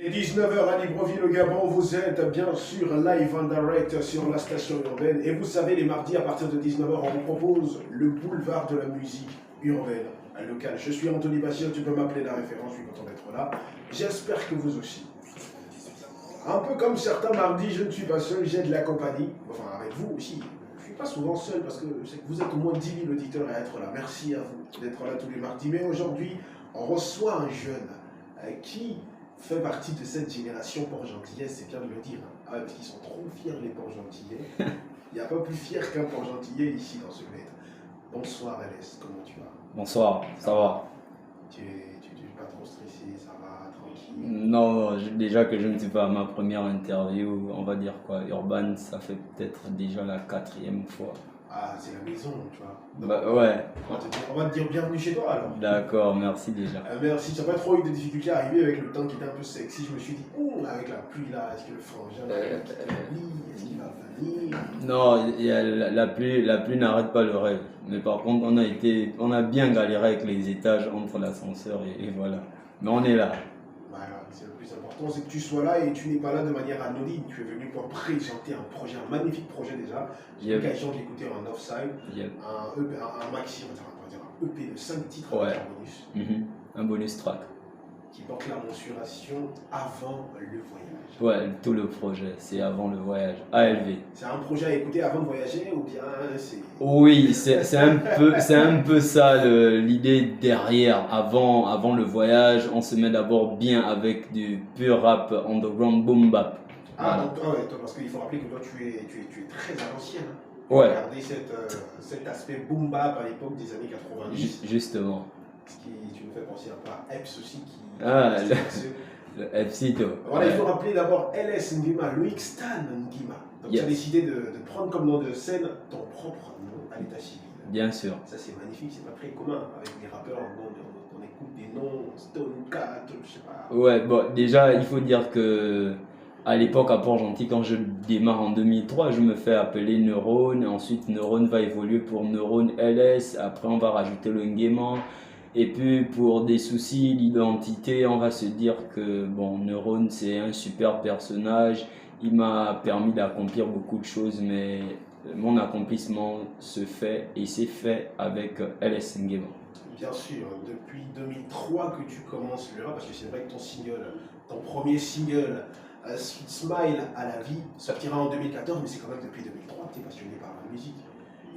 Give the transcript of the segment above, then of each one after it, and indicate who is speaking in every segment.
Speaker 1: Il est 19h à Libreville au Gabon, vous êtes bien sûr live en direct sur la station urbaine et vous savez les mardis à partir de 19h on vous propose le boulevard de la musique urbaine locale. Je suis Anthony Bachir, tu peux m'appeler la référence, je suis content d'être là. J'espère que vous aussi. Un peu comme certains mardis, je ne suis pas seul, j'ai de la compagnie, enfin avec vous aussi. Je ne suis pas souvent seul parce que je sais que vous êtes au moins 10 000 auditeurs à être là. Merci à vous d'être là tous les mardis. Mais aujourd'hui, on reçoit un jeune qui fait partie de cette génération Port-Gentillet, c'est bien de le dire. Ah ouais, parce qu'ils sont trop fiers les Port-Gentillais. Il n'y a pas plus fier qu'un Port-Gentillais ici dans ce maître. Bonsoir LS, comment tu vas?
Speaker 2: Bonsoir, ça va?
Speaker 1: Tu n'es pas trop stressé, ça va, tranquille?
Speaker 2: Non, déjà que je ne suis pas à ma première interview, on va dire quoi, Urban, ça fait peut-être déjà la 4e fois.
Speaker 1: Ah, c'est la maison, tu vois. Donc,
Speaker 2: Bah ouais.
Speaker 1: On va te dire bienvenue chez toi alors.
Speaker 2: D'accord, merci déjà.
Speaker 1: Merci, tu n'as pas trop eu de difficultés à arriver avec le temps qui était un peu sexy. Je me suis dit, avec la pluie là, est-ce que le frangin va quitter le lit? Est-ce qu'il va venir?
Speaker 2: Non, la pluie n'arrête pas le rêve. Mais par contre, on a bien galéré avec les étages entre l'ascenseur et voilà. Mais on est là.
Speaker 1: Voilà, c'est le plus important, c'est que tu sois là et tu n'es pas là de manière anonyme. Tu es venu pour présenter un projet, un magnifique projet déjà. J'ai eu l'occasion de l'écouter en offside, un maxi, on va dire un EP de 5 titres avec un bonus.
Speaker 2: Un bonus track.
Speaker 1: Qui porte la mensuration avant le voyage.
Speaker 2: Ouais, tout le projet, c'est avant le voyage. ALV.
Speaker 1: C'est un projet à écouter avant de voyager ou bien c'est...
Speaker 2: Oui, c'est un peu ça l'idée derrière. Avant le voyage, on se met d'abord bien avec du pur rap underground boom bap.
Speaker 1: Ah, donc, ouais, parce qu'il faut rappeler que toi tu es très à l'ancienne.
Speaker 2: Ouais.
Speaker 1: Regardez cet aspect boom bap à l'époque des années 90.
Speaker 2: Justement.
Speaker 1: Ce qui, tu me fais penser un peu à Epps aussi qui...
Speaker 2: Ah, le Epsito.
Speaker 1: Voilà, il faut rappeler d'abord LS Ngima, Loïc Stan Ngima. Donc tu as décidé de prendre comme nom de scène ton propre nom à l'état civil.
Speaker 2: Bien sûr.
Speaker 1: Ça c'est magnifique, c'est pas très commun avec les rappeurs, on écoute des noms, Stone Cat, je sais pas.
Speaker 2: Ouais, bon, déjà il faut dire que à l'époque à Port-Gentil, quand je démarre en 2003, je me fais appeler Neurone. Ensuite, Neurone va évoluer pour Neurone LS. Après, on va rajouter le Ngema. Et puis pour des soucis d'identité, on va se dire que bon, Neurone c'est un super personnage, il m'a permis d'accomplir beaucoup de choses, mais mon accomplissement se fait et c'est fait avec LS Ngema.
Speaker 1: Bien sûr, depuis 2003 que tu commences le rap, parce que c'est vrai que ton premier single, Sweet Smile à la vie, sortira en 2014, mais c'est quand même depuis 2003 que tu es passionné par la musique.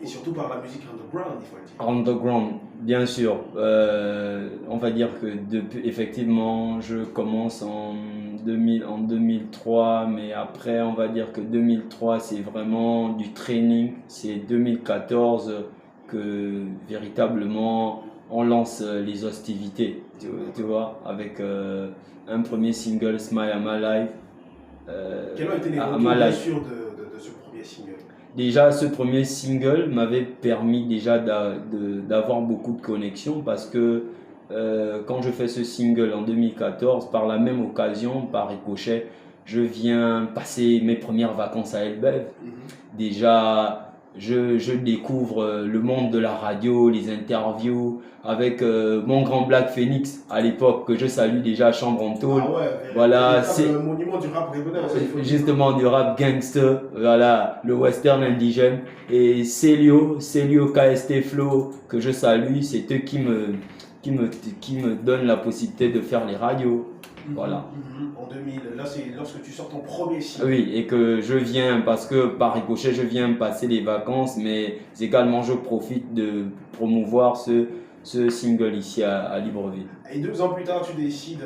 Speaker 1: Et surtout par la musique underground, il faut le dire.
Speaker 2: Underground, bien sûr. On va dire que depuis, effectivement, je commence en 2003, mais après, on va dire que 2003, c'est vraiment du training. C'est 2014 que véritablement on lance les hostilités, tu vois, avec un premier single, Smile I'm Alive.
Speaker 1: Quels ont été les retours, bien sûr, de ce premier single?
Speaker 2: Déjà, ce premier single m'avait permis déjà d'avoir beaucoup de connexions parce que quand je fais ce single en 2014, par la même occasion, par ricochet, je viens passer mes premières vacances à Elbeuf. Déjà, je découvre le monde de la radio, les interviews avec mon grand Black Phoenix à l'époque que je salue déjà à Chambre en Tôle.
Speaker 1: Ah ouais,
Speaker 2: voilà, c'est
Speaker 1: le monument du rap rébellion.
Speaker 2: Justement du rap gangster, voilà, le western indigène. Et Célio KST Flow que je salue, c'est eux qui me donnent la possibilité de faire les radios. Voilà.
Speaker 1: En 2000, là c'est lorsque tu sors ton premier single.
Speaker 2: Oui, et que je viens, parce que par ricochet, je viens passer les vacances, mais également je profite de promouvoir ce single ici à Libreville.
Speaker 1: Et 2 ans plus tard, tu décides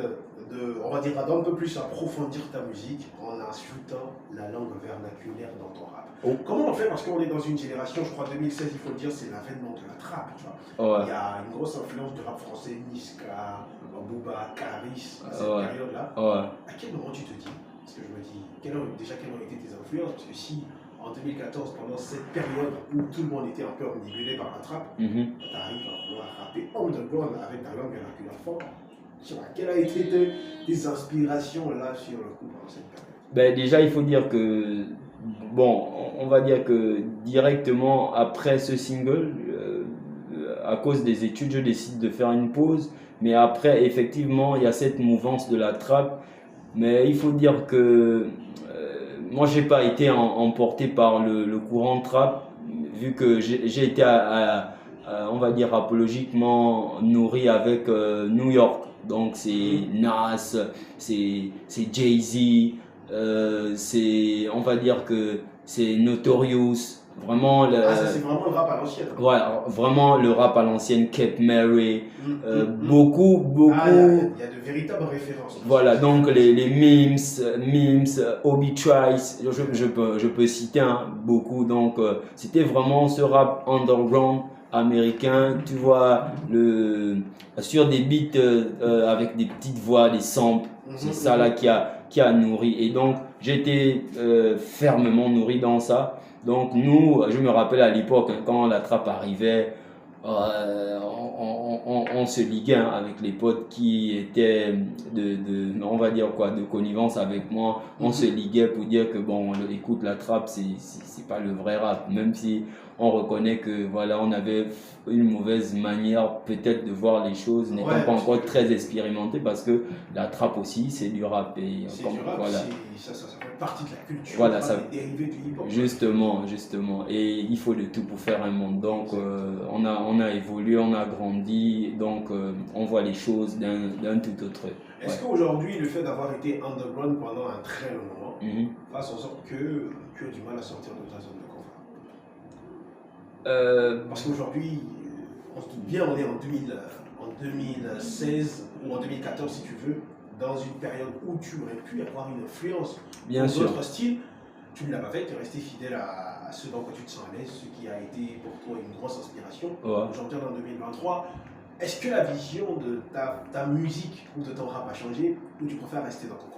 Speaker 1: on va dire, d'un peu plus approfondir ta musique en ajoutant la langue vernaculaire dans ton rap. Comment on fait? Parce qu'on est dans une génération, je crois 2016, il faut le dire, c'est l'avènement de la trappe. Tu vois. Il y a une grosse influence du rap français, Niska, Booba, Caris, à cette période-là. À quel moment tu te dis? Parce que je me dis, quelles ont été tes influences? Parce que si en 2014, pendant cette période où tout le monde était un peu omnibulé par la trappe, tu arrives à vouloir rapper underground avec ta langue vernaculaire forte. Quelles ont été tes inspirations là sur le coup pendant cette période?
Speaker 2: Ben, déjà, il faut dire que, bon, on va dire que directement après ce single, à cause des études, je décide de faire une pause. Mais après, effectivement, il y a cette mouvance de la trappe Mais il faut dire que moi, j'ai pas été emporté par le courant trap, vu que j'ai été, on va dire, apologiquement nourri avec New York. Donc, c'est Nas, c'est Jay-Z, on va dire que c'est Notorious. Vraiment,
Speaker 1: Ah, ça c'est vraiment le rap à l'ancienne.
Speaker 2: voilà, vraiment le rap à l'ancienne, Cape Mary,
Speaker 1: Mm.
Speaker 2: beaucoup.
Speaker 1: Ah, il y a de véritables références.
Speaker 2: Voilà, donc les memes, Obi Trice, je peux citer beaucoup. Donc, c'était vraiment ce rap underground américain, tu vois, sur des beats avec des petites voix, des samples. C'est ça là qui a nourri. Et donc, j'ai été fermement nourri dans ça. Donc, nous, je me rappelle à l'époque, quand la trappe arrivait, on se liguait avec les potes qui étaient on va dire quoi, de connivence avec moi. On se liguait pour dire que bon, écoute, la trappe, c'est pas le vrai rap, même si on reconnaît que voilà, on avait une mauvaise manière peut-être de voir les choses, n'étant pas encore très expérimenté, parce que la trappe aussi, c'est du rap. Et
Speaker 1: c'est du rap,
Speaker 2: voilà.
Speaker 1: ça fait partie de la culture,
Speaker 2: voilà, ça
Speaker 1: des dérivés du hip-hop.
Speaker 2: Justement. Et il faut de tout pour faire un monde. Donc, on a évolué, on a grandi, donc on voit les choses d'un tout autre.
Speaker 1: Est-ce qu'aujourd'hui, le fait d'avoir été underground pendant un très long moment, fasse en sorte que tu as du mal à sortir de ta zone de confort? Parce qu'aujourd'hui, on se doute bien, on est en 2016 ou en 2014 si tu veux, dans une période où tu aurais pu avoir une influence sur d'autres styles. Tu ne l'as pas fait, tu es resté fidèle à ce dans quoi tu te sens à l'aise, ce qui a été pour toi une grosse inspiration. Aujourd'hui, en 2023, est-ce que la vision de ta musique ou de ton rap a changé, ou tu préfères rester dans ton coin?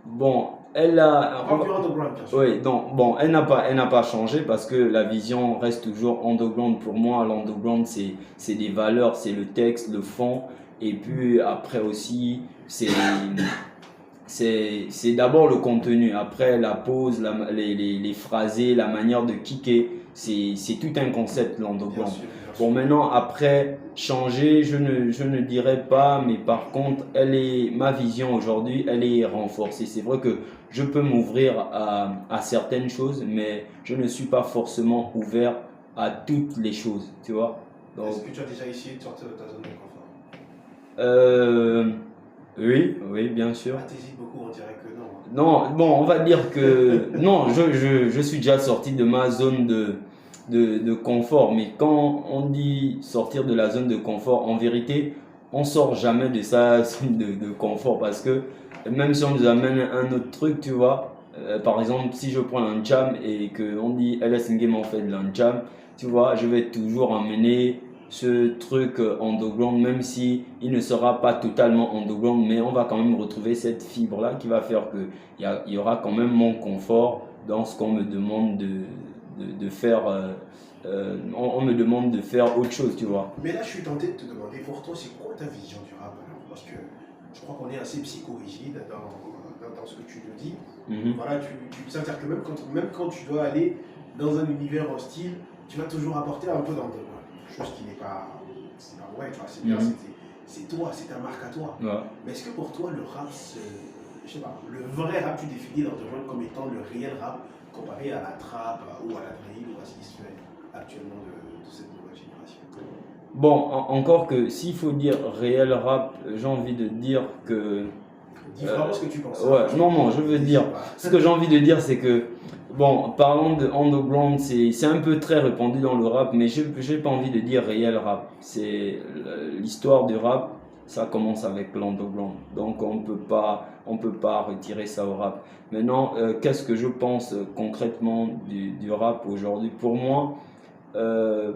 Speaker 2: Bon, elle a.
Speaker 1: On va plus underground, bien sûr.
Speaker 2: Oui, donc, bon, elle n'a pas changé, parce que la vision reste toujours underground. Pour moi, l'underground, c'est des valeurs, c'est le texte, le fond, et puis après aussi, c'est d'abord le contenu. Après, la pose, les phrasés, la manière de kicker, c'est tout un concept, l'underground. Bon, maintenant, après, changer, je ne dirais pas, mais par contre, ma vision aujourd'hui, elle est renforcée. C'est vrai que je peux m'ouvrir à certaines choses, mais je ne suis pas forcément ouvert à toutes les choses, tu vois.
Speaker 1: Est-ce que tu as déjà essayé de sortir de ta zone de confort?
Speaker 2: Oui, bien sûr.
Speaker 1: Ah, t'hésites beaucoup, on dirait que non.
Speaker 2: Non, bon, on va dire que non, je suis déjà sorti de ma zone de confort. Mais quand on dit sortir de la zone de confort, en vérité, on sort jamais de sa zone de confort, parce que même si on nous amène un autre truc, tu vois, par exemple, si je prends l'Ancham et qu'on dit LS Ngema en fait de l'Ancham, tu vois, je vais toujours emmener ce truc underground, même si il ne sera pas totalement underground, mais on va quand même retrouver cette fibre là qui va faire que il y aura quand même mon confort dans ce qu'on me demande de faire. On me demande de faire autre chose, tu vois.
Speaker 1: Mais là, je suis tenté de te demander, pour toi, c'est quoi ta vision du rap alors? Parce que je crois qu'on est assez psychorigide dans ce que tu nous dis. Voilà, c'est-à-dire que même quand tu dois aller dans un univers hostile, tu vas toujours apporter un peu d'underground. Chose qui n'est pas ouais, tu vois, c'est bien, c'est toi, c'est ta marque à toi. Mais est-ce que pour toi, le rap, je sais pas, le vrai rap, tu définis l'underground comme étant le réel rap comparé à la trap ou à la drill ou à ce qui se fait actuellement de cette nouvelle génération?
Speaker 2: Bon, encore que s'il faut dire réel rap, j'ai envie de dire que...
Speaker 1: Dis vraiment ce que tu penses.
Speaker 2: Ouais, non, je veux dire, ce que j'ai envie de dire, c'est que, bon, parlons de underground, c'est un peu très répandu dans le rap, mais je n'ai pas envie de dire réel rap. C'est l'histoire du rap, ça commence avec l'underground, donc on peut pas retirer ça au rap. Maintenant, qu'est-ce que je pense concrètement du rap aujourd'hui? Pour moi,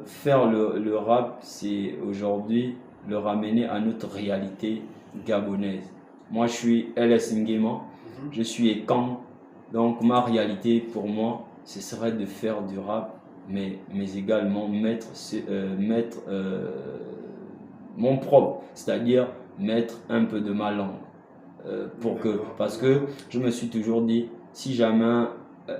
Speaker 2: faire le rap, c'est aujourd'hui le ramener à notre réalité gabonaise. Moi, je suis LS Ngema, je suis Ekan, donc ma réalité pour moi, ce serait de faire du rap, mais également mettre mon propre, c'est-à-dire mettre un peu de ma langue. Parce que je me suis toujours dit, si jamais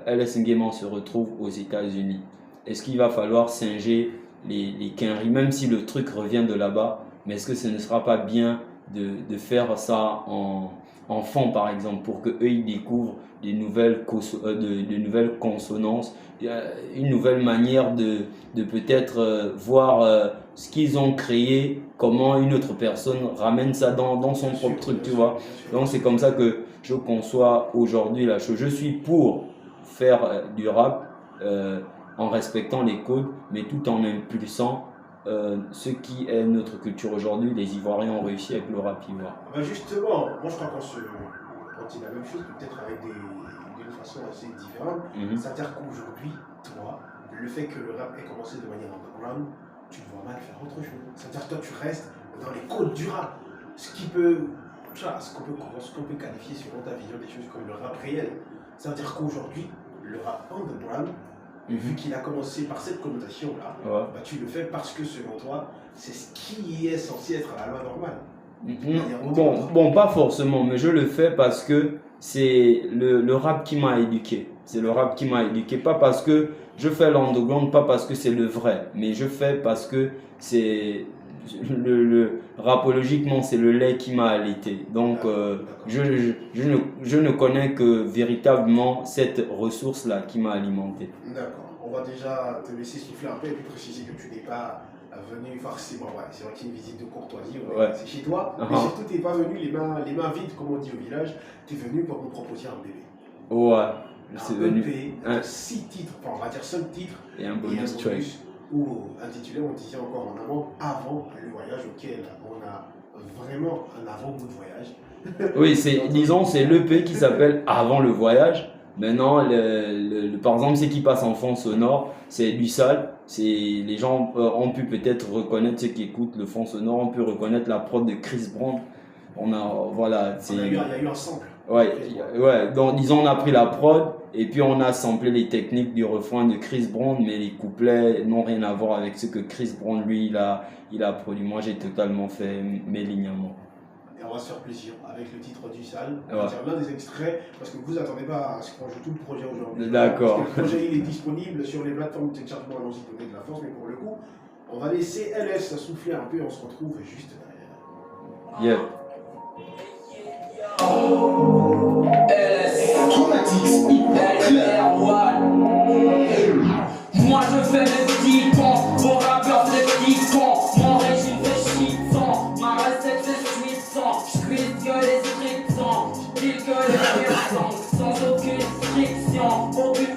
Speaker 2: LS Ngema se retrouve aux États-Unis, est-ce qu'il va falloir singer les quinries, même si le truc revient de là-bas, mais est-ce que ce ne sera pas bien de faire ça en fond par exemple pour qu'eux ils découvrent des nouvelles, de nouvelles consonances, une nouvelle manière de peut-être voir ce qu'ils ont créé, comment une autre personne ramène ça dans son propre truc, tu vois. Donc c'est comme ça que je conçois aujourd'hui la chose. Je suis pour faire du rap en respectant les codes, mais tout en impulsant ce qui est notre culture aujourd'hui. Les Ivoiriens ont réussi avec le rap ivoire.
Speaker 1: Ben justement, moi je crois qu'on dit la même chose, peut-être avec d'une façon assez différente. C'est-à-dire qu'aujourd'hui, toi, le fait que le rap ait commencé de manière underground, tu te vois mal faire autre chose. C'est-à-dire que toi, tu restes dans les codes du rap. Ce qu'on peut qualifier selon ta vision des choses comme le rap réel. Ça veut dire qu'aujourd'hui, le rap underground, vu qu'il a commencé par cette connotation-là, bah, tu le fais parce que selon toi, c'est ce qui est censé être la loi normale.
Speaker 2: Bon, pas forcément, mais je le fais parce que c'est le rap qui m'a éduqué. C'est le rap qui m'a éduqué, pas parce que je fais l'underground, pas parce que c'est le vrai, mais je fais parce que c'est rapologiquement, c'est le lait qui m'a allaité. Donc, je ne connais que véritablement cette ressource-là qui m'a alimenté.
Speaker 1: D'accord. On va déjà te laisser souffler un peu et puis préciser que tu n'es pas venu forcément. Ouais, c'est vrai qu'il y a une visite de courtoisie, c'est chez toi. Mais surtout, tu n'es pas venu les mains vides, comme on dit au village. Tu es venu pour nous proposer un bébé.
Speaker 2: Ouais, c'est venu.
Speaker 1: Un EP, 6 titres, enfin, on va dire 5 titres.
Speaker 2: Et un bonus track.
Speaker 1: Ou intitulé, on disait encore en amont, avant le voyage auquel on a vraiment un avant-goût de voyage.
Speaker 2: Oui, disons, c'est l'EP qui s'appelle Avant le voyage. Maintenant, par exemple, ce qui passe en fond sonore, c'est du sale. Les gens ont pu peut-être reconnaître, ceux qui écoutent le fond sonore, ont pu reconnaître la prod de Chris Brown.
Speaker 1: Il y a eu un sample.
Speaker 2: Ouais, donc disons, on a pris la prod et puis on a samplé les techniques du refrain de Chris Brown, mais les couplets n'ont rien à voir avec ce que Chris Brown, lui, il a produit. Moi, j'ai totalement fait mes lignements.
Speaker 1: Et on va se faire plaisir avec le titre du sale. On va dire l'un des extraits, parce que vous attendez pas à ce qu'on joue tout le projet aujourd'hui.
Speaker 2: D'accord.
Speaker 1: Le projet il est disponible sur les plateformes de téléchargement annoncées de la force, mais pour le coup, on va laisser LS souffler un peu et on se retrouve juste derrière.
Speaker 2: Yeah.
Speaker 3: LS, moi je fais le petit con, vos rappeurs c'est petits cons. Mon régime fait chiffon, ma recette c'est cuisson. J'cuise que les strictions, j'pile que les cuissons. Sans aucune friction, aucune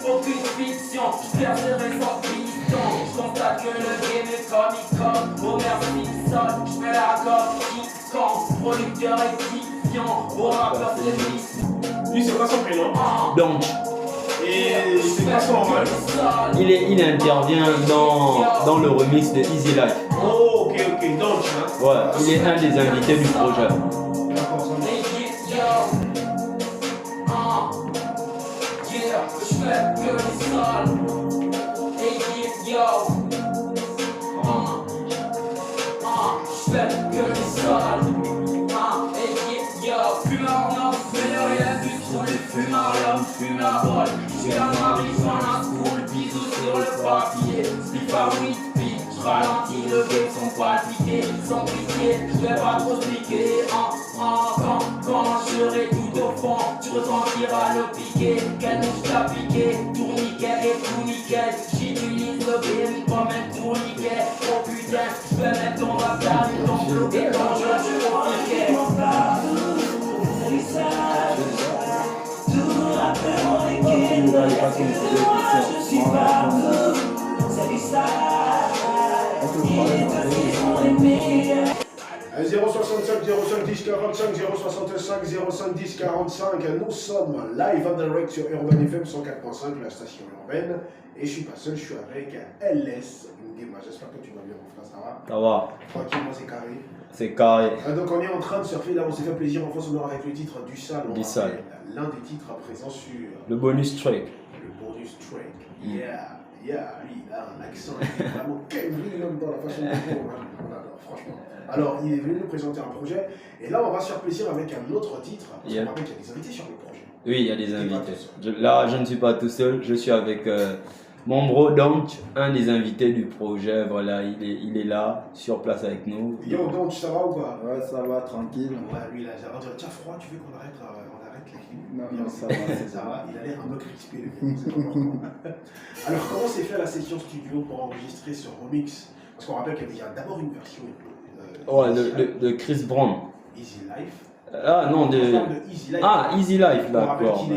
Speaker 3: fiction. J'percerai sans piston, j'constate que le game est comique. Au merci sol, j'fais la gomme qui camp. Producteur rectifiant, vos rappeurs c'est petits.
Speaker 1: Lui c'est quoi son prénom?
Speaker 2: Donc.
Speaker 1: Et c'est quoi son rôle?
Speaker 2: Il intervient dans le remix de Easy Life.
Speaker 1: Oh, ok, donc, hein.
Speaker 2: Ouais, il est un des invités du projet.
Speaker 3: J'ai la marijuana sous le bisou sur le papier. Slip à 8 pics, j'ralentis le game sans pratiquer. Sans piquer, j'vais pas trop se piquer. Quand je serai tout au fond, tu ressentiras le piqué. Quel mouche t'a piqué, tourniquet et tout nickel. J'utilise le game comme un tourniquet. Oh putain, j'vais mettre ton rap à ton flow et quand je tourniquet.
Speaker 4: Je suis partout, c'est du style. Il est petit, on est meilleurs.
Speaker 1: 065 05 10 45 065 05 10 45. Nous sommes live en direct sur Urban FM 104.5, la station urbaine. Et je suis pas seul, je suis avec LS. J'espère que tu vas bien, mon frère, ça va?
Speaker 2: Ça va.
Speaker 1: Tranquillement, c'est carré.
Speaker 2: C'est carré.
Speaker 1: Donc on est en train de surfer, là on s'est fait plaisir en France, on aura avec le titre du sale.
Speaker 2: Du sale.
Speaker 1: L'un des titres présents sur
Speaker 2: le bonus track.
Speaker 1: Le bonus track. Lui, il a un accent, il est vraiment Kendrick même dans la façon de dire. Franchement. Alors, il est venu nous présenter un projet, et là, on va se faire plaisir avec un autre titre. Parce qu'on rappelle qu'il y a des invités sur le projet.
Speaker 2: Oui, il y a des invités. Là, je ne suis pas tout seul, je suis avec Mon bro Donch, un des invités du projet, voilà, il est là, sur place avec nous.
Speaker 1: Yo, donc, ça va ou pas?
Speaker 5: Ouais, ça va, tranquille.
Speaker 1: Ouais, lui, là, on dirait, tiens, froid, tu veux qu'on arrête, on arrête les clips?
Speaker 5: Non, ça va, c'est
Speaker 1: Ça va, il a l'air un peu crispé, le gars, c'est pas pourquoi. Alors, comment s'est fait la session studio pour enregistrer ce remix? Parce qu'on rappelle qu'il y a d'abord une version
Speaker 2: Ouais, de Chris Brown.
Speaker 1: Easy Life.
Speaker 2: Ah non,
Speaker 1: On parle de Easy Life.
Speaker 2: Ah, Easy Life,
Speaker 1: On rappelle
Speaker 2: d'accord.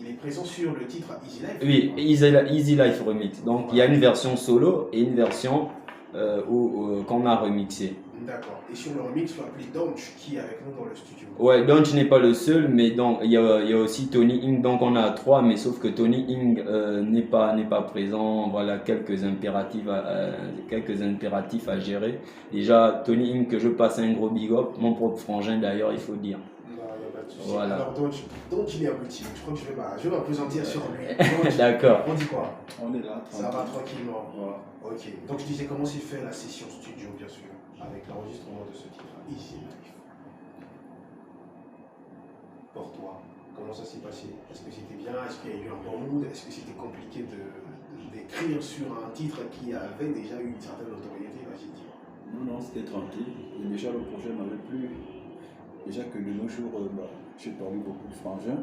Speaker 1: il est présent sur le titre Easy Life.
Speaker 2: Oui, Easy Life Remix. Donc il y a une version solo et une version qu'on a remixée.
Speaker 1: D'accord. Et sur le remix, il faut appeler Donch qui est avec nous dans le studio.
Speaker 2: Ouais, Donch n'est pas le seul, mais donc il y a aussi Tony Ing, donc on a trois, mais sauf que Tony Ing n'est pas présent. Voilà, quelques impératifs à gérer. Déjà, Tony Ing, que je passe un gros big up, mon propre frangin d'ailleurs, il faut dire.
Speaker 1: Non, il n'y a pas de souci.
Speaker 2: Voilà.
Speaker 1: Alors Donch, il est abouti. Je crois que je vais m'appesantir sur lui. Donch,
Speaker 2: D'accord.
Speaker 1: on dit quoi?
Speaker 5: On est là,
Speaker 1: Ça va tranquillement.
Speaker 5: Voilà.
Speaker 1: Ok. Donc je disais comment s'est fait la session studio, bien sûr, avec l'enregistrement de ce titre Easy Life. Pour toi, comment ça s'est passé? Est-ce que c'était bien? Est-ce qu'il y a eu un bon mood? Est-ce que c'était compliqué d'écrire sur un titre qui avait déjà eu une certaine notoriété, vas-y dire?
Speaker 5: Non, c'était tranquille. Et déjà, le projet m'avait plu. Déjà que de nos jours, j'ai perdu beaucoup de frangins.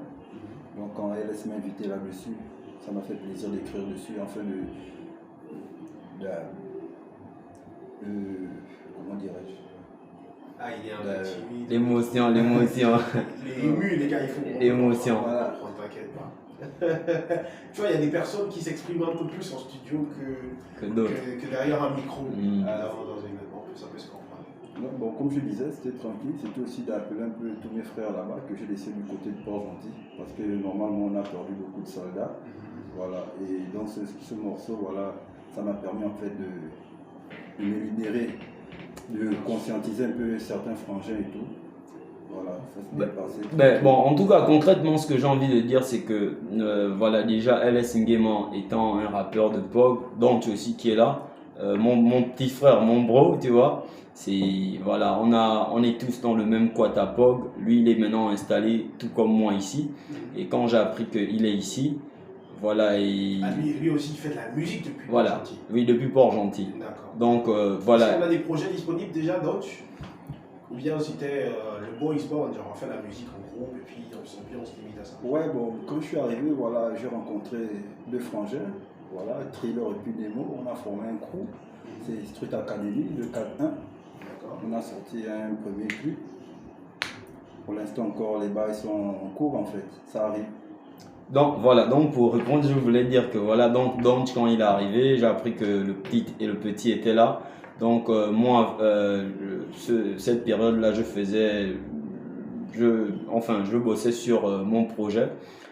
Speaker 5: Donc, quand LS m'a invité là-dessus, ça m'a fait plaisir d'écrire dessus, afin comment dirais-je?
Speaker 1: Ah, il est un peu timide.
Speaker 2: L'émotion.
Speaker 1: Il est ému, les gars, il faut
Speaker 2: Émotion.
Speaker 1: Voilà, t'inquiète pas. Tu vois, il y a des personnes qui s'expriment un peu plus en studio
Speaker 2: Que d'autres.
Speaker 1: que derrière un micro.
Speaker 2: Mm.
Speaker 1: Dans un événement, ça peut se comprendre.
Speaker 5: Non, bon, comme je disais, c'était tranquille. C'était aussi d'appeler un peu tous mes frères là-bas que j'ai laissé du côté de Port-Gentil. Parce que normalement, on a perdu beaucoup de soldats. Voilà. Et dans ce morceau, voilà, ça m'a permis en fait de me libérer, de conscientiser un peu certains frangins et tout. Voilà, ça s'est bien passé.
Speaker 2: Bon, en tout cas, concrètement, ce que j'ai envie de dire, c'est que voilà, déjà, LS Nguema étant un rappeur de POG, Donch aussi qui est là, mon petit frère, mon bro, tu vois, voilà, on est tous dans le même quota POG. Lui, il est maintenant installé tout comme moi ici. Et quand j'ai appris qu'il est ici, voilà.
Speaker 1: Lui aussi, il fait de la musique depuis Port-Gentil.
Speaker 2: Oui, depuis Port-Gentil.
Speaker 1: D'accord.
Speaker 2: Donc, voilà.
Speaker 1: Est-ce qu'on a des projets disponibles déjà, Donch? Ou bien c'était le boys band, genre on fait la musique en groupe et puis on se limite à ça?
Speaker 5: Ouais, bon, quand je suis arrivé, voilà, j'ai rencontré deux frangins, voilà, Thriller et puis Nemo, on a formé un crew, c'est Street Academy, le 4-1.
Speaker 1: D'accord.
Speaker 5: On a sorti un premier clip. Pour l'instant encore, les bails sont en cours en fait, ça arrive.
Speaker 2: Donc voilà, donc pour répondre, je voulais dire que voilà, donc quand il est arrivé, j'ai appris que le petit étaient là. Donc moi, cette période-là, je bossais sur mon projet.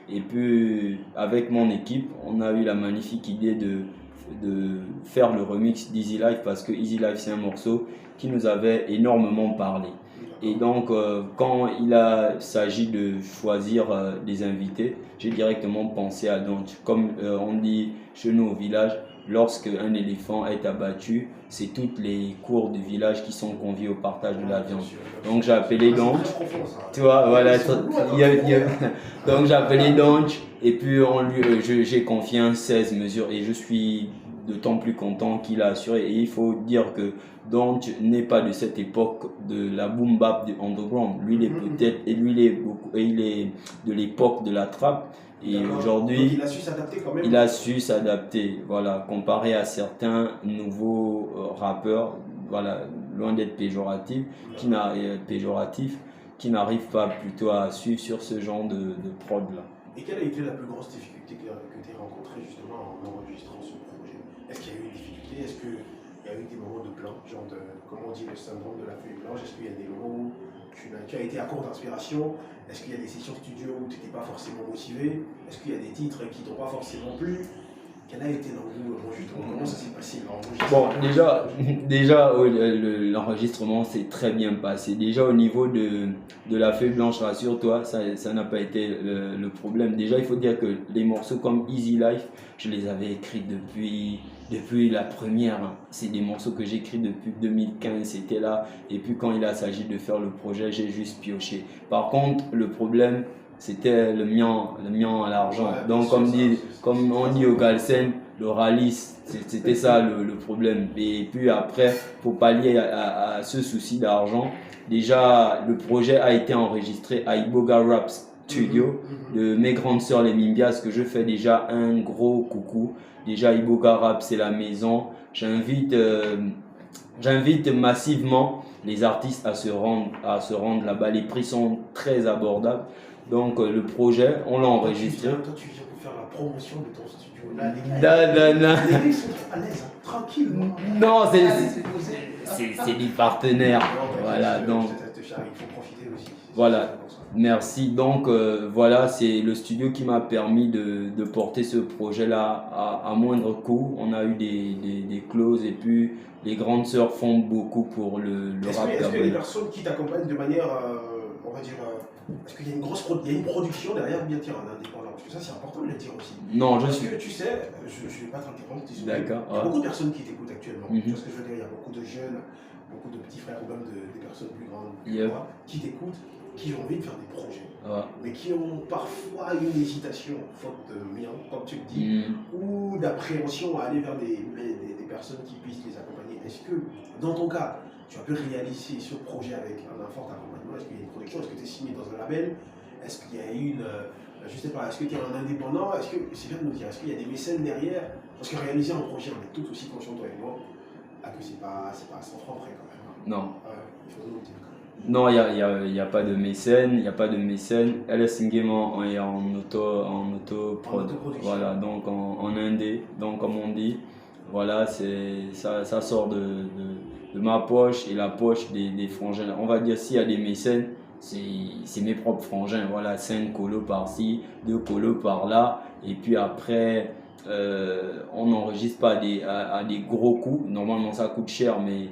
Speaker 2: Et puis avec mon équipe, on a eu la magnifique idée de faire le remix d'Easy Life parce que Easy Life c'est un morceau qui nous avait énormément parlé. Et donc quand il a s'agit de choisir des invités, j'ai directement pensé à Donch. Comme on dit chez nous au village, lorsque un éléphant est abattu, c'est toutes les cours du village qui sont conviés au partage de la viande. Donc j'ai appelé Donch. Tu vois, voilà. Donc j'ai appelé Donch et puis j'ai confié un 16 mesures et je suis d'autant plus content qu'il a assuré. Et il faut dire que Donch n'est pas de cette époque de la boom bap du underground. Lui, il est peut-être, et lui, il est de l'époque de la trap. Et aujourd'hui,
Speaker 1: il a su s'adapter quand même.
Speaker 2: Il a su s'adapter, voilà, comparé à certains nouveaux rappeurs, voilà, loin d'être péjoratif, qui n'arrivent pas plutôt à suivre sur ce genre de prod là.
Speaker 1: Et quelle a été la plus grosse difficulté que tu as rencontrée justement en enregistrant ce projet? Est-ce qu'il y a eu une difficulté? Est-ce qu'il y a eu des moments de blanc, genre de, comment on dit, le syndrome de la feuille blanche? Est-ce qu'il y a des moments où tu as été à court d'inspiration? Est-ce qu'il y a des sessions studio où tu n'étais pas forcément motivé? Est-ce qu'il y a des titres qui t'ont pas forcément plu? Quel a été l'enregistrement? Comment ça s'est passé l'enregistrement?
Speaker 2: Bon, déjà l'enregistrement s'est très bien passé. Déjà au niveau de la feuille blanche, rassure-toi, ça n'a pas été le problème. Déjà, il faut dire que les morceaux comme Easy Life, je les avais écrits depuis la première. C'est des morceaux que j'écris depuis 2015, c'était là. Et puis quand il a s'agi de faire le projet, j'ai juste pioché. Par contre, le problème, c'était le mien à l'argent.
Speaker 1: Ouais,
Speaker 2: Donc comme on dit au Galsen, le rallye, c'était ça le problème. Et puis après, pour pallier à ce souci d'argent, déjà le projet a été enregistré à Iboga Rap Studio de mes grandes sœurs les Mimbias, que je fais déjà un gros coucou. Déjà Iboga Rap, c'est la maison. J'invite massivement les artistes à se rendre là-bas. Les prix sont très abordables. Donc le projet, on l'a enregistré.
Speaker 1: Toi, tu viens pour faire la promotion de ton studio. Là, les gars sont à l'aise, hein, tranquille.
Speaker 2: Non, c'est des partenaires. Voilà, donc
Speaker 1: Il faut profiter aussi.
Speaker 2: voilà. Merci. Donc voilà, c'est le studio qui m'a permis de porter ce projet-là à moindre coût. On a eu des clauses et puis les grandes sœurs font beaucoup pour le rap
Speaker 1: Est-ce qu'il y a des
Speaker 2: gabonais.
Speaker 1: personnes qui t'accompagnent de manière, on va dire, est-ce qu'il y a une production derrière ou bien tiens, un indépendant? Parce que ça, c'est important de le dire aussi.
Speaker 2: Non, je
Speaker 1: Parce
Speaker 2: suis.
Speaker 1: que tu sais, je ne vais pas t'interrompre, désolé.
Speaker 2: D'accord.
Speaker 1: Il y a beaucoup de personnes qui t'écoutent actuellement.
Speaker 2: Mhm.
Speaker 1: Tu vois ce que je veux dire? Il y a beaucoup de jeunes, beaucoup de petits frères ou même des personnes plus grandes que
Speaker 2: Yep.
Speaker 1: moi qui t'écoutent, qui ont envie de faire des projets,
Speaker 2: Ouais.
Speaker 1: mais qui ont parfois une hésitation, faute de mien, comme tu le dis, ou d'appréhension à aller vers des personnes qui puissent les accompagner. Est-ce que, dans ton cas, tu as pu réaliser ce projet avec un fort accompagnement? Est-ce qu'il y a une production? Est-ce que tu es signé dans un label? Est-ce qu'il y a je sais pas, est-ce que tu es un indépendant? Est-ce que, c'est bien de nous dire, est-ce qu'il y a des mécènes derrière? Parce que réaliser un projet, on est tout aussi conscient, toi et moi, que c'est pas 100 francs près quand même.
Speaker 2: Non.
Speaker 1: Ouais, il faut nous le dire quand même.
Speaker 2: Non, il y a pas de mécène, il y a pas de mécène. LS Game est en auto-prod. Voilà, donc en indé. Donc comme on dit, voilà, ça sort de ma poche et la poche des frangins. On va dire s'il y a des mécènes, c'est mes propres frangins. Voilà, 5 colos par-ci, 2 colos par-là. Et puis après, on n'enregistre pas à des gros coûts. Normalement, ça coûte cher, mais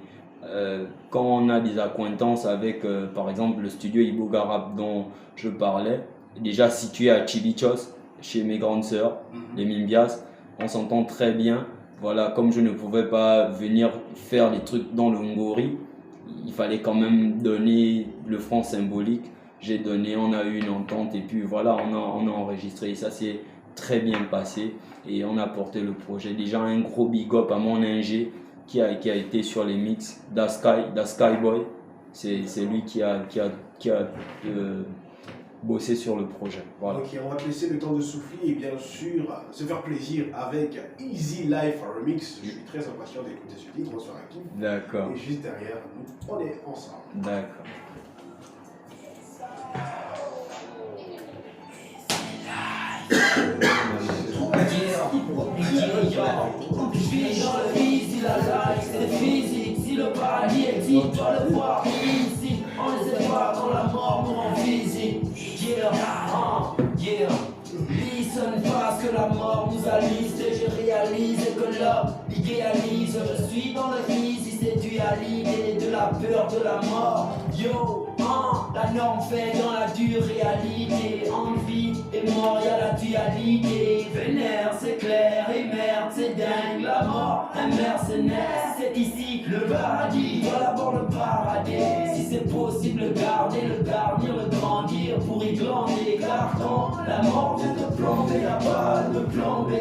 Speaker 2: quand on a des accointances avec, par exemple, le studio Iboga Rap dont je parlais, déjà situé à Chilichos, chez mes grandes sœurs, les Mimbias, on s'entend très bien. Voilà, comme je ne pouvais pas venir faire des trucs dans le Ngori, il fallait quand même donner le franc symbolique. J'ai donné, on a eu une entente et puis voilà, on a enregistré. Et ça s'est très bien passé et on a porté le projet. Déjà un gros big up à mon ingé qui a été sur les mix d'Askyboy. C'est lui qui a bossé sur le projet. Voilà.
Speaker 1: Ok, on va te laisser le temps de souffler et bien sûr se faire plaisir avec Easy Life Remix. Je suis très impatient d'écouter ce titre, on se fera kiff.
Speaker 2: D'accord.
Speaker 1: Et juste derrière, on est ensemble.
Speaker 2: D'accord.
Speaker 3: Je vis dans le easy, la life c'est physique. Si le paradis existe, toi le voir ici. On ne sait pas quand la mort nous rend physique. Yeah. Listen pas ce que la mort nous a listé. Je réalise que l'homme idéalise. Je suis dans le easy, séduit à l'idée de la peur de la mort. Yo, la norme fait dans la dure réalité. Envie et mort, y'a la dualité. Vénère, c'est clair, et merde, c'est dingue. La mort, un mercenaire, c'est ici le paradis. Dois d'abord le paradis. Si c'est possible, le garder, le garnir, le grandir pour y glander. Car quand la mort vient te plomber, y'a pas de plan B.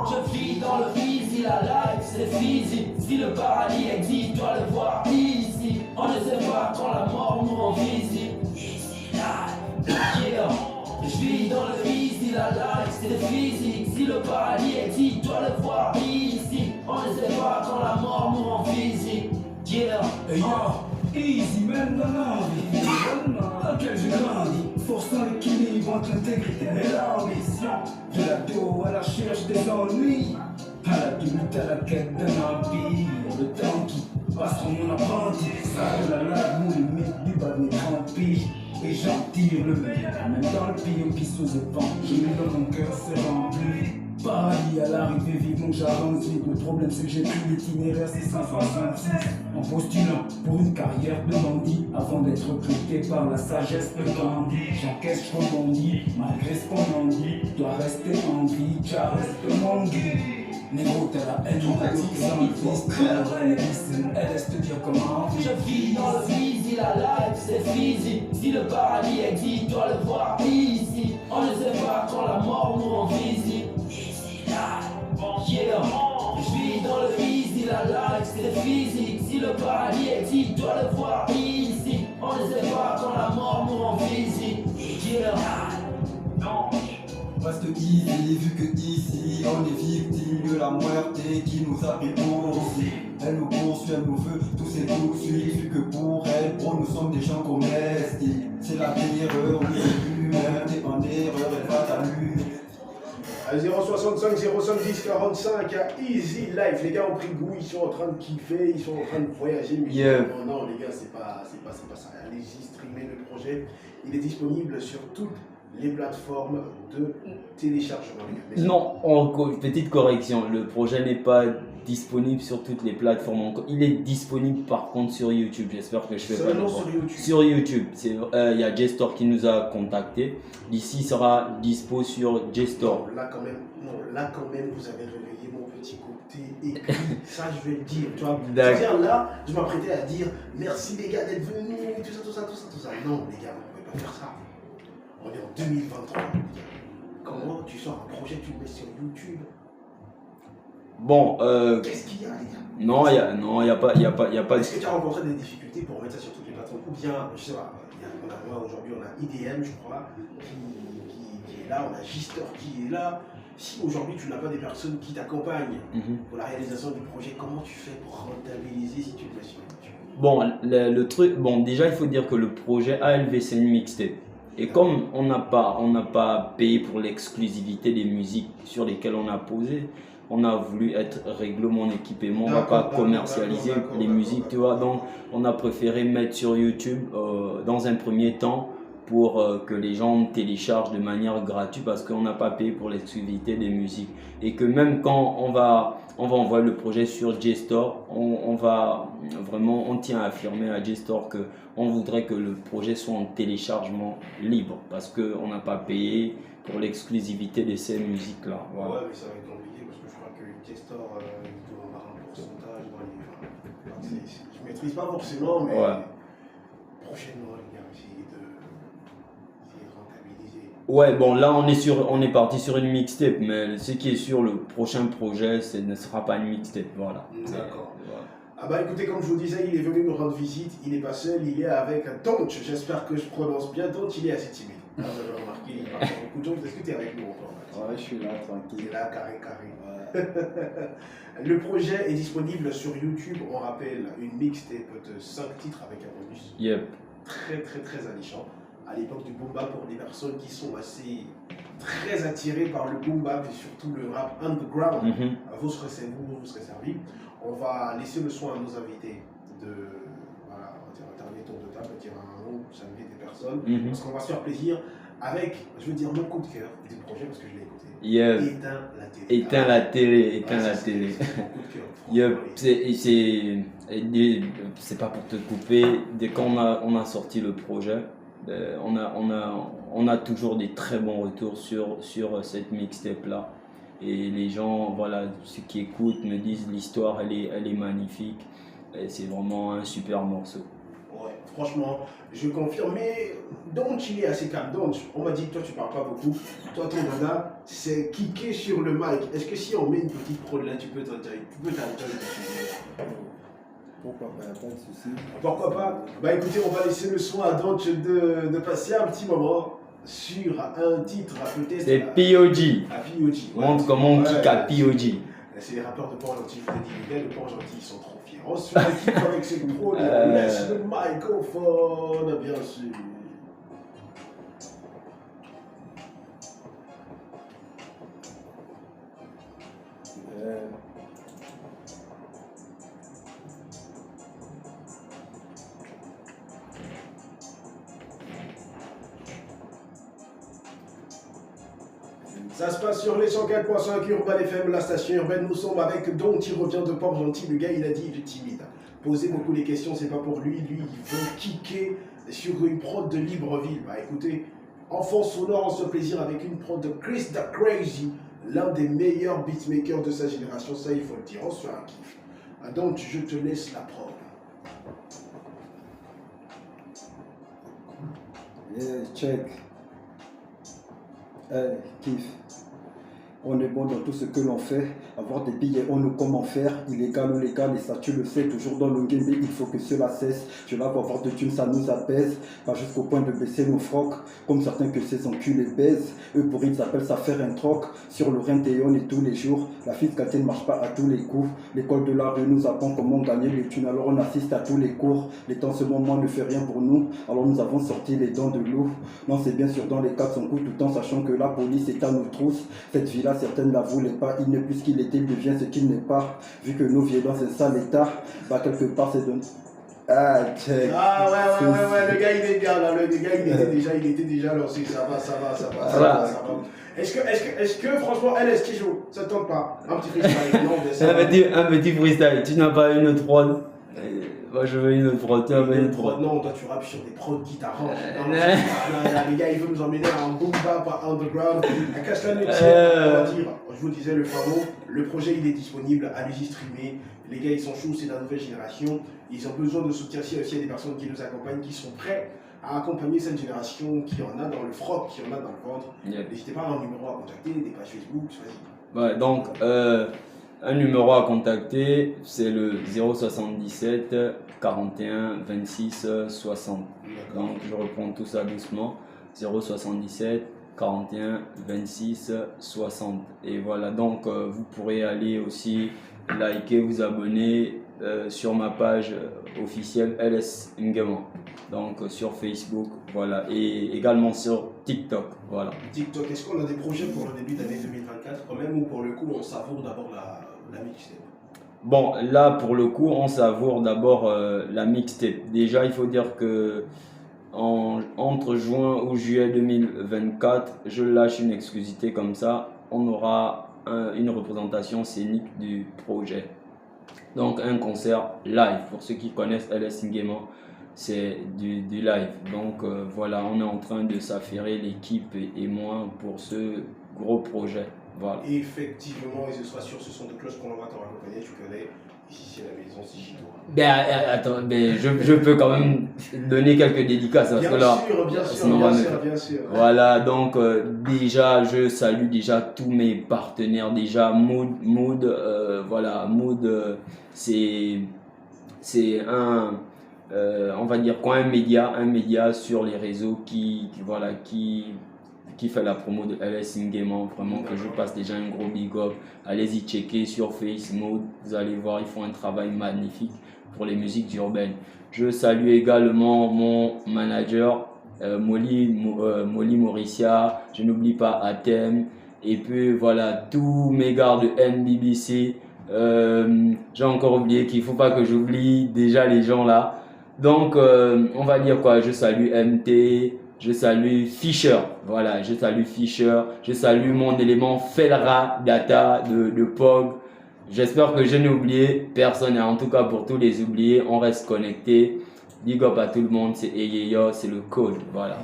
Speaker 3: Je vis dans le easy, la life c'est physique. Si le paradis existe, dois le voir ici. On ne sait pas quand la mort nous rend visite. Easy life, yeah. Je vis dans le easy, la life c'est physique. Si le paradis existe, dois le voir ici. On ne sait pas quand la mort nous rend physique. Yeah.
Speaker 4: Hey yo, easy même dans l'envie dans laquelle j'ai grandi, forçant l'équilibre entre l'intégrité et l'ambition. De la dos à la recherche des ennuis, à l'adulte à la quête d'un empire. Le temps qui passe sur mon apprenti, ça de la lave nous limite du bas de mes 30 piges. Et j'en tire le meilleur, même dans le pire qui sous épand. Je mets dans mon cœur, c'est rempli. Paradis à l'arrivée, vivement que j'avance vite. Le problème c'est que j'ai pris l'itinéraire 666 en postulant pour une carrière de bandit. Avant d'être recruté par la sagesse de Gandhi, j'encaisse, je rebondis, malgré ce qu'on en dit. Dois rester en vie, car reste mon guide. Négro, t'as la haine, on a dit que ça m'existe. Elle laisse te dire comment.
Speaker 3: Je vis dans le easy, la life c'est physique. Si le paradis existe, dois le voir ici. life, c'est physique. Si le paradis existe, dois le voir ici. On ne sait pas quand la mort nous rend visite. Yeah.
Speaker 4: Reste easy, vu que ici on est victime de la muerte qui nous a pris pour aussi. Elle nous poursuit, elle nous veut tous et tout de suite. Vu que pour elle, bro, nous sommes des gens qu'on estime. C'est la terreur, oui, humaine, t'es en erreur, elle va t'allumer.
Speaker 1: À 065 070 45 à Easy Life, les gars ont pris goût, ils sont en train de kiffer, ils sont en train de voyager. Mais non, les gars, c'est pas ça. Allez-y, streamer le projet. Il est disponible sur toutes les plateformes de téléchargement.
Speaker 2: Non, petite correction, le projet n'est pas disponible sur toutes les plateformes encore. Il est disponible par contre sur YouTube. J'espère que je fais pas
Speaker 1: seulement sur YouTube.
Speaker 2: Sur YouTube, il y a J-Store qui nous a contacté. D'ici sera dispo sur J-Store.
Speaker 1: Là quand même, vous avez réveillé mon petit côté écrit. Ça, je vais le dire. Tu vois, c'est-à-dire là, je m'apprêtais à dire merci les gars d'être venus, tout ça. Non, les gars, vous ne pouvez pas faire ça. On est en 2023. Comment tu sors un projet, tu le mets sur YouTube?
Speaker 2: Bon,
Speaker 1: qu'est-ce qu'il y a, les gars?
Speaker 2: Non, il y a pas.
Speaker 1: Est-ce que tu as rencontré des difficultés pour mettre ça sur toutes les plateformes? Ou bien, je sais pas, aujourd'hui on a IDM, je crois, qui est là, on a Gister qui est là. Si aujourd'hui tu n'as pas des personnes qui t'accompagnent pour la réalisation du projet, comment tu fais pour rentabiliser si tu le mets sur YouTube?
Speaker 2: Bon, le truc, déjà il faut dire que le projet ALV c'est une mixtape. Et comme on n'a pas payé pour l'exclusivité des musiques sur lesquelles on a posé, on a voulu être règlement équipement, on ne va pas commercialiser les musiques, tu vois. Donc on a préféré mettre sur YouTube dans un premier temps pour que les gens téléchargent de manière gratuite parce qu'on n'a pas payé pour l'exclusivité des musiques. Et que même quand on va envoyer le projet sur J-Store, on tient à affirmer à J-Store qu'on voudrait que le projet soit en téléchargement libre parce qu'on n'a pas payé pour l'exclusivité de ces musiques-là. Voilà.
Speaker 1: Ouais, mais ça va être compliqué parce que je crois que J-Store il doit avoir un pourcentage dans les... je ne maîtrise pas forcément, mais prochainement, les gars, essayer de rentabiliser.
Speaker 2: Ouais, bon, là on est parti sur une mixtape, mais ce qui est sur le prochain projet, ce ne sera pas une mixtape, voilà.
Speaker 1: D'accord. Ah bah écoutez, comme je vous disais, il est venu nous rendre visite, il n'est pas seul, il est avec Donch, j'espère que je prononce bien. Donch, il est assez timide. Vous avez remarqué, il parle beaucoup de choses. Est-ce que tu es avec nous encore?
Speaker 5: Ouais, je suis là, tranquille.
Speaker 1: Il est là, carré. Ouais. Le projet est disponible sur YouTube, on rappelle, une mixtape de 5 titres avec un bonus.
Speaker 2: Yep.
Speaker 1: Très alléchant. À l'époque du boom bap, pour des personnes qui sont très attirées par le boom bap et surtout le rap underground, vous serez servis. On va laisser le soin à nos invités de terminer le tour de table, dire un nom, saluer des personnes, parce qu'on va se faire plaisir avec, je veux dire, mon coup de cœur du projet parce que je l'ai écouté.
Speaker 2: Yep.
Speaker 1: Éteins la télé.
Speaker 2: Éteins la télé. C'est pas pour te couper. Dès qu'on a sorti le projet, on a toujours des très bons retours sur cette mixtape là. Et les gens, voilà, ceux qui écoutent me disent l'histoire elle est magnifique. Et c'est vraiment un super morceau.
Speaker 1: Ouais, franchement, je confirme. Mais Donch, il est assez calme. Donch, on m'a dit que toi, tu parles pas beaucoup. Toi, ton dada, c'est kicker sur le mic. Est-ce que si on met une petite prod là, tu peux t'arrêter?
Speaker 5: Pourquoi pas, pas de souci.
Speaker 1: Pourquoi pas? Bah écoutez, on va laisser le soin à Donch de passer un petit moment sur un titre peut-être.
Speaker 2: C'est P.O.G.
Speaker 1: À P.O.G.
Speaker 2: Montre comment on kick à P.O.G.
Speaker 1: C'est les rappeurs de Port-Gentil, je vous ai dit, les gars de Port-Gentil, ils sont trop fiers. On se fait un kick avec ses pros, laisse le microphone, bien sûr. Ça se passe sur les 104.5 Urban FM, la station urbaine. Nous sommes avec Donch, il revient de Port-Gentil. Le gars, il a dit il est timide. Posez beaucoup les questions, c'est pas pour lui. Lui, il veut kicker sur une prod de Libreville. Bah écoutez, enfant sonore, on se fait plaisir avec une prod de Chris the Crazy, l'un des meilleurs beatmakers de sa génération. Ça, il faut le dire, on se fait un kiff. Donch, je te laisse la prod.
Speaker 5: Yeah, check. Hey, kiff. On est bon dans tout ce que l'on fait. Avoir des billets, on ne comment faire. Illégal ou légal, et ça tu le sais. Toujours dans le game, mais il faut que cela cesse. Je là pour avoir de thunes, ça nous apaise. Pas jusqu'au point de baisser nos frocs. Comme certains que ces enculés baisent. Eux pour ils appellent ça faire un troc. Sur le Rhin et on est tous les jours. La fiscalité ne marche pas à tous les coups. L'école de la rue nous apprend comment gagner les thunes. Alors on assiste à tous les cours. L'état en ce moment ne fait rien pour nous. Alors nous avons sorti les dents de loup. Non, c'est bien sûr dans les cas de son coup, tout en sachant que la police est à nos trousses. Cette vie-là, certaines ne la voulaient pas. Il n'est plus ce qu'il était, il devient ce qu'il n'est pas. Vu que nous vivons dans un sale état, bah quelque part c'est de... Ah, check.
Speaker 1: Ah ouais, le gars il est bien là, le gars il était déjà lancé, ça va. Est-ce que franchement, LS qui joue, ça ne tente pas? Un petit freestyle, non, mais ça va.
Speaker 2: Un petit freestyle, tu n'as pas une autre prod? Moi je veux une autre prod, tu as une autre prod.
Speaker 1: Non, toi tu rappes sur des prods guitares. Les gars, ils veulent nous emmener à un boom bap, à underground, à Castelnau, on va dire. Je vous disais le fameux, le projet il est disponible, allez-y streamer. Les gars ils sont chauds, c'est la nouvelle génération. Ils ont besoin de soutien aussi à des personnes qui nous accompagnent, qui sont prêts à accompagner cette génération qui en a dans le froc, qui en a dans le ventre. N'hésitez pas à un numéro à contacter, des pages Facebook, vas-y.
Speaker 2: Ouais, donc un numéro à contacter, c'est le 077 41 26 60. Donc je reprends tout ça doucement. 077 41 26 60. Et voilà, donc vous pourrez aller aussi liker, vous abonner sur ma page officielle LS Ngema. Donc sur Facebook, voilà, et également sur TikTok, voilà.
Speaker 1: TikTok, est-ce qu'on a des projets pour le début d'année 2024 quand même, ou pour le coup on savoure d'abord la mixtape?
Speaker 2: Bon, là pour le coup on savoure d'abord la mixtape. Déjà il faut dire que entre juin ou juillet 2024, je lâche une exclusivité comme ça, on aura une représentation scénique du projet. Donc un concert live, pour ceux qui connaissent LS Ngema, c'est du live. Donc voilà, on est en train de s'affairer, l'équipe et moi, pour ce gros projet. Voilà.
Speaker 1: Effectivement, et ce sera sûr, ce sont de cloches qu'on va te raccompagner, tu connais. Ici c'est la maison, c'est chez toi.
Speaker 2: Ben attends, je peux quand même donner quelques dédicaces parce que là,
Speaker 1: bien sûr.
Speaker 2: Voilà, donc déjà je salue déjà tous mes partenaires, déjà Mood, voilà, Mood c'est un on va dire quoi, un média sur les réseaux qui fait la promo de LS Ngema, vraiment que je passe déjà un gros big up. Allez-y checker sur Facebook, vous allez voir, ils font un travail magnifique pour les musiques urbaines. Je salue également mon manager Molly Mauricia, je n'oublie pas Athème, et puis voilà tous mes gars de NBBC. J'ai encore oublié qu'il ne faut pas que j'oublie déjà les gens là. Donc on va dire quoi, je salue MT, je salue Fisher, voilà, je salue Fisher, je salue mon élément Felra Data de POG. J'espère que je n'ai oublié personne, et en tout cas pour tous les oubliés, on reste connecté. Big up à tout le monde, c'est Eyeya, c'est le code, voilà.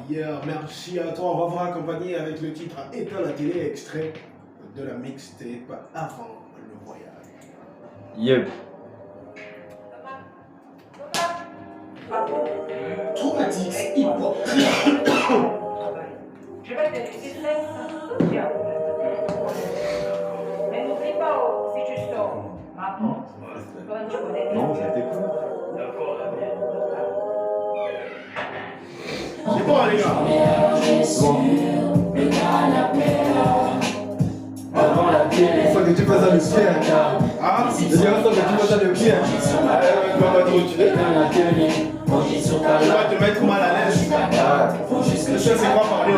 Speaker 1: Merci à toi, on va vous accompagner avec le titre Éteins la télé, extrait de la mixtape Avant le voyage.
Speaker 2: Yep.
Speaker 1: Traumatix hip-hop.
Speaker 6: Je vais te laisser faire. Mais n'oublie pas, si tu sors, rapporte.
Speaker 5: Non, c'était cool.
Speaker 1: C'est bon, les gars.
Speaker 5: Il faut que tu fasses le pied.
Speaker 1: Ah,
Speaker 5: Je dirais que tu fasses le pied.
Speaker 1: on va te retirer. On va te mettre mal à l'aise. Le seul, c'est quoi parler au